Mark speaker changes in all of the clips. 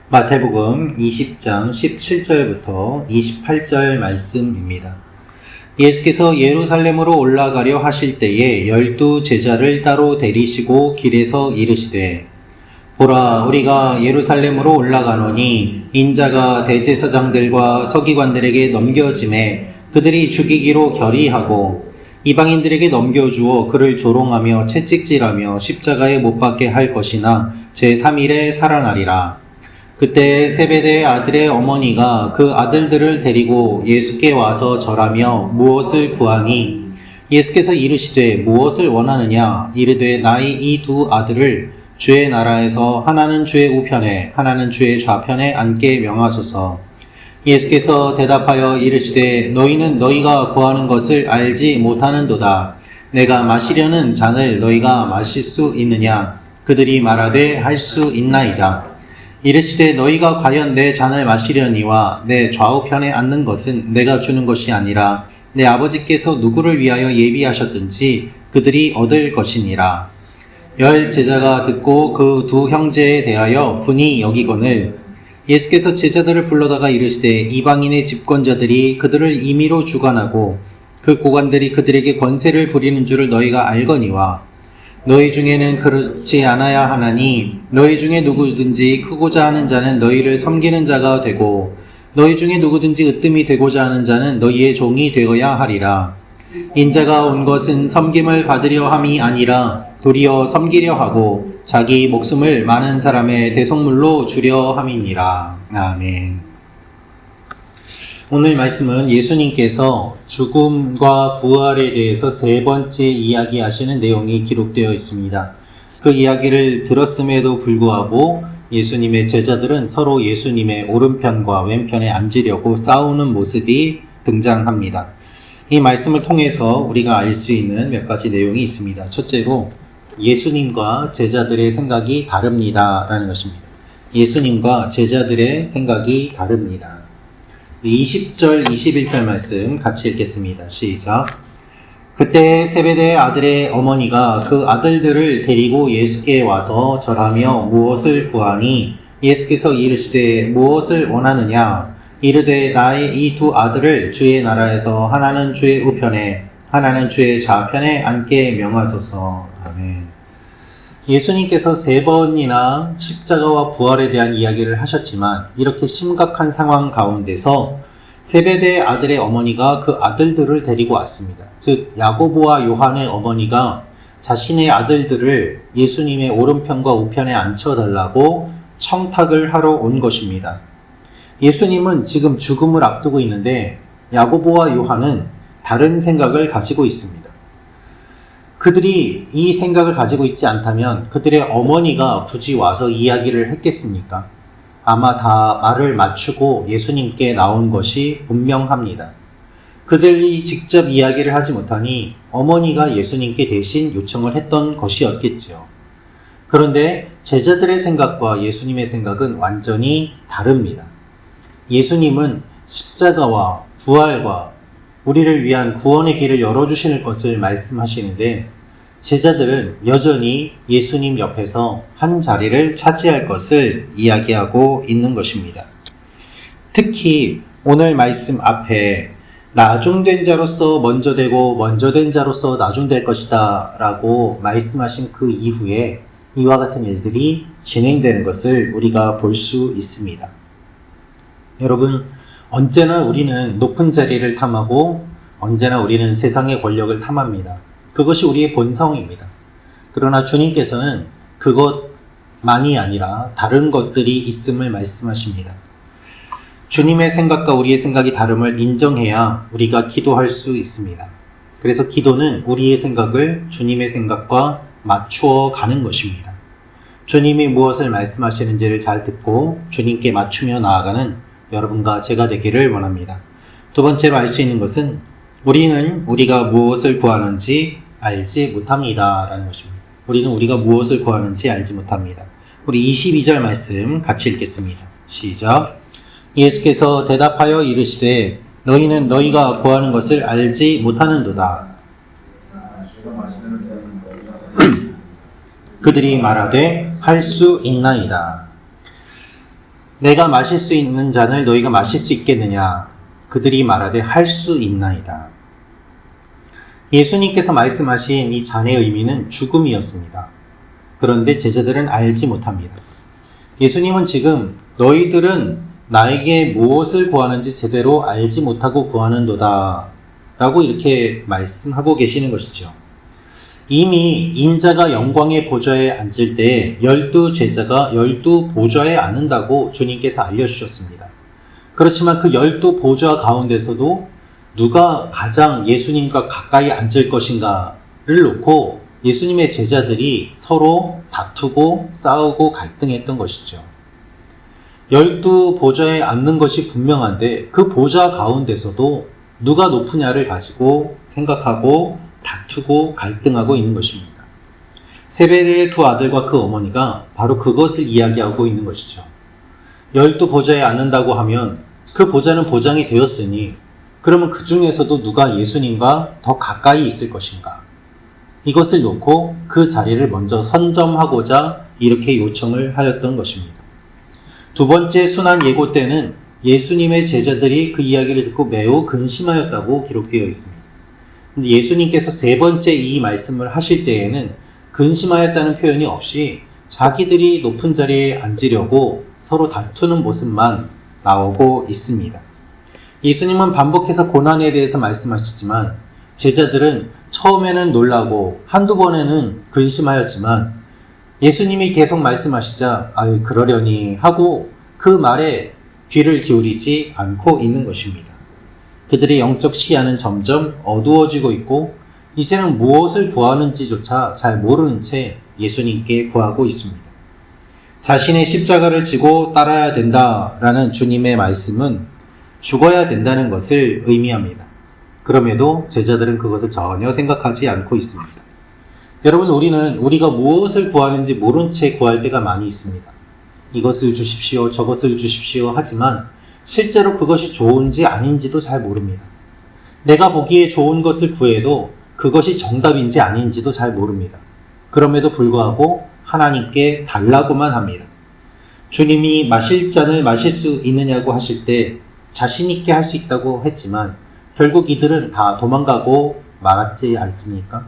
Speaker 1: 마태복음 20장 17절부터 28절 말씀입니다. 예수께서 예루살렘으로 올라가려 하실 때에 12 제자를 따로 데리시고 길에서 이르시되 보라, 우리가 예루살렘으로 올라가노니 인자가 대제사장들과 서기관들에게 넘겨짐에 그들이 죽이기로 결의하고 이방인들에게 넘겨주어 그를 조롱하며 채찍질하며 십자가에 못 박게 할 것이나 제3일에 살아나리라. 그때 세베대의 아들의 어머니가 그 아들들을 데리고 예수께 와서 절하며 무엇을 구하니 예수께서 이르시되 무엇을 원하느냐 이르되 나의 이 두 아들을 주의 나라에서 하나는 주의 우편에 하나는 주의 좌편에 앉게 명하소서. 예수께서 대답하여 이르시되 너희는 너희가 구하는 것을 알지 못하는도다. 내가 마시려는 잔을 너희가 마실 수 있느냐? 그들이 말하되 할 수 있나이다. 이르시되 너희가 과연 내 잔을 마시려니와 내 좌우편에 앉는 것은 내가 주는 것이 아니라 내 아버지께서 누구를 위하여 예비하셨든지 그들이 얻을 것이니라. 10 제자가 듣고 그 두 형제에 대하여 분이 여기거늘 예수께서 제자들을 불러다가 이르시되 이방인의 집권자들이 그들을 임의로 주관하고 그 고관들이 그들에게 권세를 부리는 줄을 너희가 알거니와 너희 중에는 그렇지 않아야 하나니 너희 중에 누구든지 크고자 하는 자는 너희를 섬기는 자가 되고 너희 중에 누구든지 으뜸이 되고자 하는 자는 너희의 종이 되어야 하리라. 인자가 온 것은 섬김을 받으려 함이 아니라 도리어 섬기려 하고 자기 목숨을 많은 사람의 대속물로 주려 함이니라. 아멘. 오늘 말씀은 예수님께서 죽음과 부활에 대해서 세 번째 이야기하시는 내용이 기록되어 있습니다. 그 이야기를 들었음에도 불구하고 예수님의 제자들은 서로 예수님의 오른편과 왼편에 앉으려고 싸우는 모습이 등장합니다. 이 말씀을 통해서 우리가 알 수 있는 몇 가지 내용이 있습니다. 첫째로 예수님과 제자들의 생각이 다릅니다 라는 것입니다. 예수님과 제자들의 생각이 다릅니다. 20절, 21절 말씀 같이 읽겠습니다. 시작. 그때 세베대의 아들의 어머니가 그 아들들을 데리고 예수께 와서 절하며 무엇을 구하니 예수께서 이르시되 무엇을 원하느냐 이르되 나의 이 두 아들을 주의 나라에서 하나는 주의 우편에 하나는 주의 좌편에 앉게 명하소서. 아멘. 예수님께서 세 번이나 십자가와 부활에 대한 이야기를 하셨지만 이렇게 심각한 상황 가운데서 세베대의 아들의 어머니가 그 아들들을 데리고 왔습니다. 즉 야고보와 요한의 어머니가 자신의 아들들을 예수님의 오른편과 우편에 앉혀달라고 청탁을 하러 온 것입니다. 예수님은 지금 죽음을 앞두고 있는데 야고보와 요한은 다른 생각을 가지고 있습니다. 그들이 이 생각을 가지고 있지 않다면 그들의 어머니가 굳이 와서 이야기를 했겠습니까? 아마 다 말을 맞추고 예수님께 나온 것이 분명합니다. 그들이 직접 이야기를 하지 못하니 어머니가 예수님께 대신 요청을 했던 것이었겠지요. 그런데 제자들의 생각과 예수님의 생각은 완전히 다릅니다. 예수님은 십자가와 부활과 우리를 위한 구원의 길을 열어주시는 것을 말씀하시는데 제자들은 여전히 예수님 옆에서 한 자리를 차지할 것을 이야기하고 있는 것입니다. 특히 오늘 말씀 앞에 나중된 자로서 먼저 되고 먼저 된 자로서 나중될 것이다 라고 말씀하신 그 이후에 이와 같은 일들이 진행되는 것을 우리가 볼 수 있습니다. 여러분, 언제나 우리는 높은 자리를 탐하고 언제나 우리는 세상의 권력을 탐합니다. 그것이 우리의 본성입니다. 그러나 주님께서는 그것만이 아니라 다른 것들이 있음을 말씀하십니다. 주님의 생각과 우리의 생각이 다름을 인정해야 우리가 기도할 수 있습니다. 그래서 기도는 우리의 생각을 주님의 생각과 맞추어 가는 것입니다. 주님이 무엇을 말씀하시는지를 잘 듣고 주님께 맞추며 나아가는 여러분과 제가 되기를 원합니다. 두 번째로 알 수 있는 것은 우리는 우리가 무엇을 구하는지 알지 못합니다 라는 것입니다. 우리는 우리가 무엇을 구하는지 알지 못합니다. 우리 22절 말씀 같이 읽겠습니다. 시작. 예수께서 대답하여 이르시되 너희는 너희가 구하는 것을 알지 못하는도다. 그들이 말하되 할 수 있나이다. 내가 마실 수 있는 잔을 너희가 마실 수 있겠느냐? 그들이 말하되 할 수 있나이다. 예수님께서 말씀하신 이 잔의 의미는 죽음이었습니다. 그런데 제자들은 알지 못합니다. 예수님은 지금 너희들은 나에게 무엇을 구하는지 제대로 알지 못하고 구하는도다 라고 이렇게 말씀하고 계시는 것이죠. 이미 인자가 영광의 보좌에 앉을 때 12제자가 12보좌에 앉는다고 주님께서 알려주셨습니다. 그렇지만 그 12보좌 가운데서도 누가 가장 예수님과 가까이 앉을 것인가를 놓고 예수님의 제자들이 서로 다투고 싸우고 갈등했던 것이죠. 12보좌에 앉는 것이 분명한데 그 보좌 가운데서도 누가 높으냐를 가지고 생각하고 다투고 갈등하고 있는 것입니다. 세베대의 두 아들과 그 어머니가 바로 그것을 이야기하고 있는 것이죠. 12보좌에 앉는다고 하면 그 보좌는 보장이 되었으니 그러면 그 중에서도 누가 예수님과 더 가까이 있을 것인가? 이것을 놓고 그 자리를 먼저 선점하고자 이렇게 요청을 하였던 것입니다. 두 번째 순환 예고 때는 예수님의 제자들이 그 이야기를 듣고 매우 근심하였다고 기록되어 있습니다. 근데 예수님께서 세 번째 이 말씀을 하실 때에는 근심하였다는 표현이 없이 자기들이 높은 자리에 앉으려고 서로 다투는 모습만 나오고 있습니다. 예수님은 반복해서 고난에 대해서 말씀하시지만 제자들은 처음에는 놀라고 한두 번에는 근심하였지만 예수님이 계속 말씀하시자 아유 그러려니 하고 그 말에 귀를 기울이지 않고 있는 것입니다. 그들의 영적 시야는 점점 어두워지고 있고 이제는 무엇을 구하는지조차 잘 모르는 채 예수님께 구하고 있습니다. 자신의 십자가를 지고 따라야 된다라는 주님의 말씀은 죽어야 된다는 것을 의미합니다. 그럼에도 제자들은 그것을 전혀 생각하지 않고 있습니다. 여러분, 우리가 무엇을 구하는지 모른 채 구할 때가 많이 있습니다. 이것을 주십시오, 저것을 주십시오 하지만 실제로 그것이 좋은지 아닌지도 잘 모릅니다. 내가 보기에 좋은 것을 구해도 그것이 정답인지 아닌지도 잘 모릅니다. 그럼에도 불구하고 하나님께 달라고만 합니다. 주님이 마실 잔을 마실 수 있느냐고 하실 때 자신 있게 할 수 있다고 했지만 결국 이들은 다 도망가고 말았지 않습니까?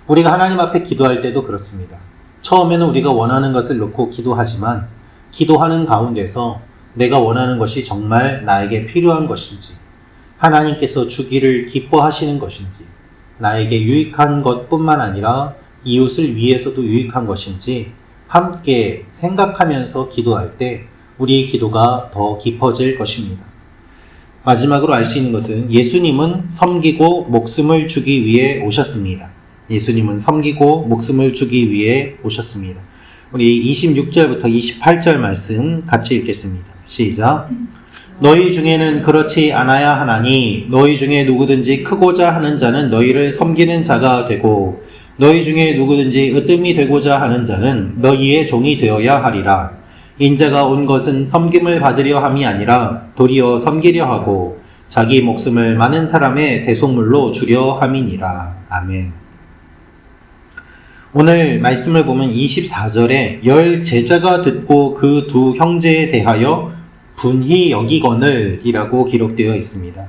Speaker 1: 우리가 하나님 앞에 기도할 때도 그렇습니다. 처음에는 우리가 원하는 것을 놓고 기도하지만 기도하는 가운데서 내가 원하는 것이 정말 나에게 필요한 것인지, 하나님께서 주기를 기뻐하시는 것인지, 나에게 유익한 것뿐만 아니라 이웃을 위해서도 유익한 것인지 함께 생각하면서 기도할 때 우리의 기도가 더 깊어질 것입니다. 마지막으로 알 수 있는 것은 예수님은 섬기고 목숨을 주기 위해 오셨습니다. 예수님은 섬기고 목숨을 주기 위해 오셨습니다. 우리 26절부터 28절 말씀 같이 읽겠습니다. 시작. 너희 중에는 그렇지 않아야 하나니 너희 중에 누구든지 크고자 하는 자는 너희를 섬기는 자가 되고 너희 중에 누구든지 으뜸이 되고자 하는 자는 너희의 종이 되어야 하리라. 인자가 온 것은 섬김을 받으려 함이 아니라 도리어 섬기려 하고 자기 목숨을 많은 사람의 대속물로 주려 함이니라. 아멘. 오늘 말씀을 보면 24절에 열 제자가 듣고 그 두 형제에 대하여 분히 여기거늘 이라고 기록되어 있습니다.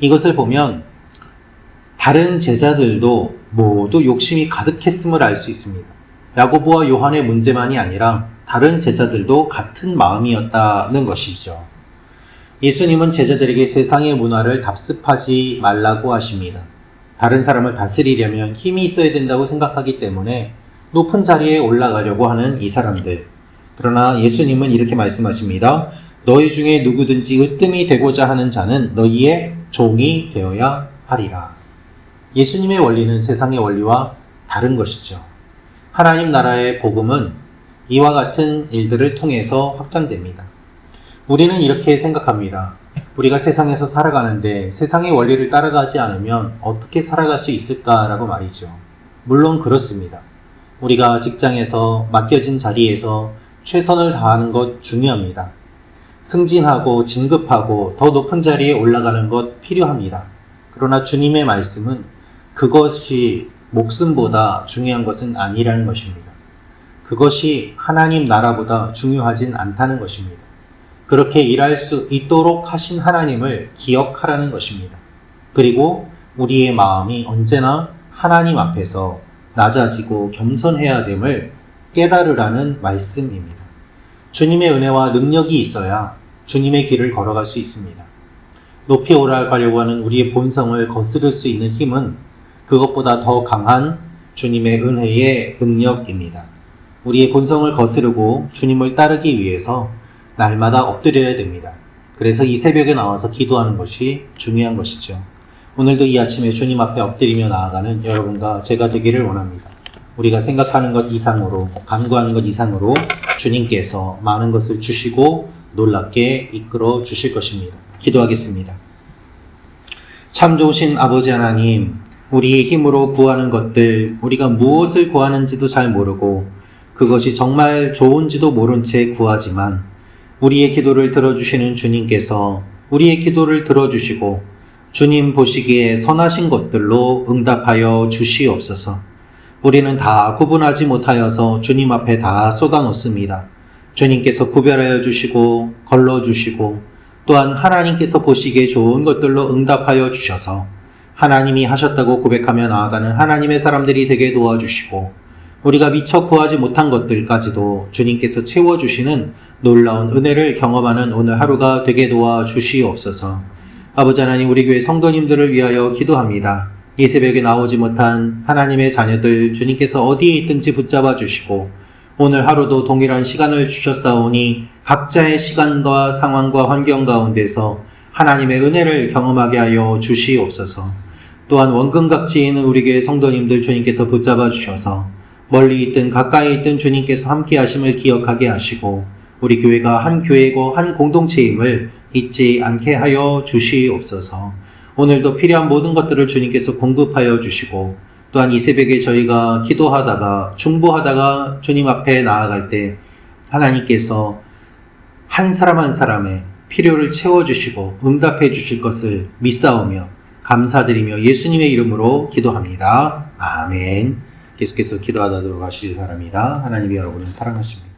Speaker 1: 이것을 보면 다른 제자들도 모두 욕심이 가득했음을 알 수 있습니다. 야고보와 요한의 문제만이 아니라 다른 제자들도 같은 마음이었다는 것이죠. 예수님은 제자들에게 세상의 문화를 답습하지 말라고 하십니다. 다른 사람을 다스리려면 힘이 있어야 된다고 생각하기 때문에 높은 자리에 올라가려고 하는 이 사람들. 그러나 예수님은 이렇게 말씀하십니다. 너희 중에 누구든지 으뜸이 되고자 하는 자는 너희의 종이 되어야 하리라. 예수님의 원리는 세상의 원리와 다른 것이죠. 하나님 나라의 복음은 이와 같은 일들을 통해서 확장됩니다. 우리는 이렇게 생각합니다. 우리가 세상에서 살아가는데 세상의 원리를 따라가지 않으면 어떻게 살아갈 수 있을까라고 말이죠. 물론 그렇습니다. 우리가 직장에서 맡겨진 자리에서 최선을 다하는 것 중요합니다. 승진하고 진급하고 더 높은 자리에 올라가는 것 필요합니다. 그러나 주님의 말씀은 그것이 목숨보다 중요한 것은 아니라는 것입니다. 그것이 하나님 나라보다 중요하진 않다는 것입니다. 그렇게 일할 수 있도록 하신 하나님을 기억하라는 것입니다. 그리고 우리의 마음이 언제나 하나님 앞에서 낮아지고 겸손해야 됨을 깨달으라는 말씀입니다. 주님의 은혜와 능력이 있어야 주님의 길을 걸어갈 수 있습니다. 높이 올라가려고 하는 우리의 본성을 거스를 수 있는 힘은 그것보다 더 강한 주님의 은혜의 능력입니다. 우리의 본성을 거스르고 주님을 따르기 위해서 날마다 엎드려야 됩니다. 그래서 이 새벽에 나와서 기도하는 것이 중요한 것이죠. 오늘도 이 아침에 주님 앞에 엎드리며 나아가는 여러분과 제가 되기를 원합니다. 우리가 생각하는 것 이상으로, 간구하는 것 이상으로 주님께서 많은 것을 주시고 놀랍게 이끌어 주실 것입니다. 기도하겠습니다. 참 좋으신 아버지 하나님, 우리의 힘으로 구하는 것들, 우리가 무엇을 구하는지도 잘 모르고 그것이 정말 좋은지도 모른 채 구하지만 우리의 기도를 들어주시는 주님께서 우리의 기도를 들어주시고 주님 보시기에 선하신 것들로 응답하여 주시옵소서. 우리는 다 구분하지 못하여서 주님 앞에 다 쏟아놓습니다. 주님께서 구별하여 주시고 걸러주시고 또한 하나님께서 보시기에 좋은 것들로 응답하여 주셔서 하나님이 하셨다고 고백하며 나아가는 하나님의 사람들이 되게 도와주시고 우리가 미처 구하지 못한 것들까지도 주님께서 채워주시는 놀라운 은혜를 경험하는 오늘 하루가 되게 도와주시옵소서. 아버지 하나님, 우리 교회 성도님들을 위하여 기도합니다. 이 새벽에 나오지 못한 하나님의 자녀들 주님께서 어디에 있든지 붙잡아 주시고 오늘 하루도 동일한 시간을 주셨사오니 각자의 시간과 상황과 환경 가운데서 하나님의 은혜를 경험하게 하여 주시옵소서. 또한 원근각지에 있는 우리 교회 성도님들 주님께서 붙잡아 주셔서 멀리 있든 가까이 있든 주님께서 함께 하심을 기억하게 하시고 우리 교회가 한 교회고 한 공동체임을 잊지 않게 하여 주시옵소서. 오늘도 필요한 모든 것들을 주님께서 공급하여 주시고 또한 이 새벽에 저희가 기도하다가 중보하다가 주님 앞에 나아갈 때 하나님께서 한 사람 한 사람의 필요를 채워주시고 응답해 주실 것을 믿사오며 감사드리며 예수님의 이름으로 기도합니다. 아멘. 계속해서 기도하도록 하시기 바랍니다. 하나님이 여러분을 사랑하십니다.